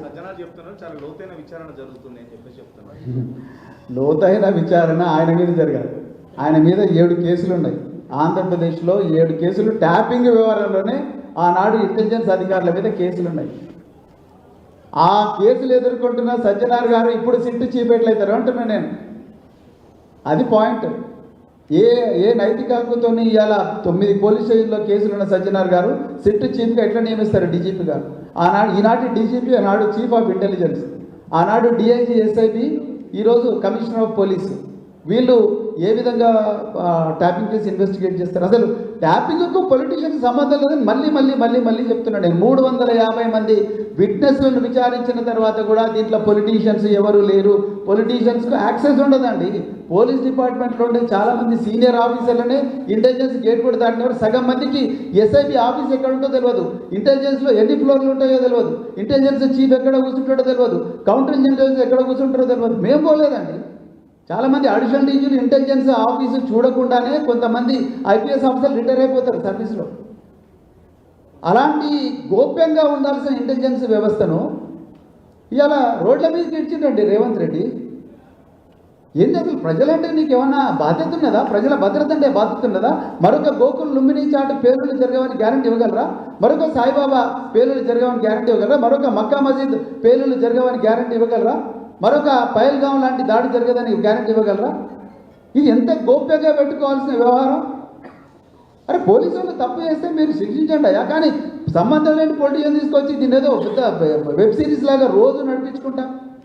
సజ్జనార్ చెప్తున్నారు చాలా లోతైన విచారణ జరుగుతుంది అని చెప్పేసి చెప్తున్నారు. లోతైన విచారణ ఆయన మీద జరగాలి. ఆయన మీద 7 కేసులు ఉన్నాయి. ఆంధ్రప్రదేశ్లో 7 కేసులు ట్యాపింగ్ వ్యవహారంలోనే ఆనాడు ఇంటెలిజెన్స్ అధికారుల మీద కేసులు ఉన్నాయి. ఆ కేసులు ఎదుర్కొంటున్న సజ్జనార్ గారు ఇప్పుడు సిట్ చీఫ్ ఎట్లయితారు అంటున్నా నేను. అది పాయింట్. ఏ నైతిక హక్కుతో ఇవాళ 9 పోలీస్ స్టేషన్లో కేసులున్న సజ్జనార్ గారు సిట్ చీఫ్గా ఎట్లా నియమిస్తారు డీజీపీ గారు? ఈనాటి డీజీపీ, ఆనాడు చీఫ్ ఆఫ్ ఇంటెలిజెన్స్, ఆనాడు డిఐజీ, ఎస్ఐబి, ఈరోజు కమిషనర్ ఆఫ్ పోలీసు. వీళ్ళు ఏ విధంగా ట్యాపింగ్ కేసు ఇన్వెస్టిగేట్ చేస్తారు? అసలు ట్యాపింగ్కు పొలిటీషియన్కి సంబంధం లేదని మళ్ళీ చెప్తున్నాను నేను. 350 మంది విట్నెస్లను విచారించిన తర్వాత కూడా దీంట్లో పొలిటీషియన్స్ ఎవరు లేరు, పొలిటీషియన్స్కు యాక్సెస్ ఉండదండి. పోలీస్ డిపార్ట్మెంట్లో ఉండే చాలామంది సీనియర్ ఆఫీసర్లనే ఇంటెలిజెన్స్ గేట్ కూడా దాటినవారు. సగం మందికి ఎస్ఐబి ఆఫీస్ ఎక్కడ ఉంటో తెలియదు, ఇంటెలిజెన్స్లో ఎన్ని ఫ్లోర్లు ఉంటాయో తెలియదు, ఇంటెలిజెన్స్ చీఫ్ ఎక్కడ కూర్చుంటాడో తెలియదు, కౌంటర్ ఇంటెలిజెన్స్ ఎక్కడ కూర్చుంటారో తెలియదు. మేము పోలేదండి. చాలామంది అడిషనల్ డీజీలు ఇంటెలిజెన్స్ ఆఫీసు చూడకుండానే కొంతమంది ఐపీఎస్ ఆఫీసర్లు రిటైర్ అయిపోతారు సర్వీస్లో. అలాంటి గోప్యంగా ఉండాల్సిన ఇంటెలిజెన్స్ వ్యవస్థను ఇవాళ రోడ్ల మీదకి ఇచ్చిండండి రేవంత్ రెడ్డి. ఏంటి అసలు? ప్రజలంటే నీకు ఏమన్నా బాధ్యత ఉన్నదా? ప్రజల భద్రత అంటే బాధ్యత ఉన్నదా? మరొక గోకుల్ లుంబిని చాటు పేలులు జరగవని గ్యారంటీ ఇవ్వగలరా? మరొక సాయిబాబా పేలులు జరగవని గ్యారంటీ ఇవ్వగలరా? మరొక మక్కా మసీద్ పేలులు జరగవని గ్యారంటీ ఇవ్వగలరా? మరొక పహల్గాం లాంటి దాడి జరగదని గ్యారంటీ ఇవ్వగలరా? ఇది ఎంత గోప్యంగా పెట్టుకోవాల్సిన వ్యవహారం. అరే పోలీసులు తప్పు చేస్తే మీరు శిక్షించండి అయ్యా, కానీ సంబంధం లేని పొలిటీషియన్ తీసుకొచ్చి దీన్ని ఏదో పెద్ద వెబ్ సిరీస్ లాగా రోజు నడిపించుకుంటా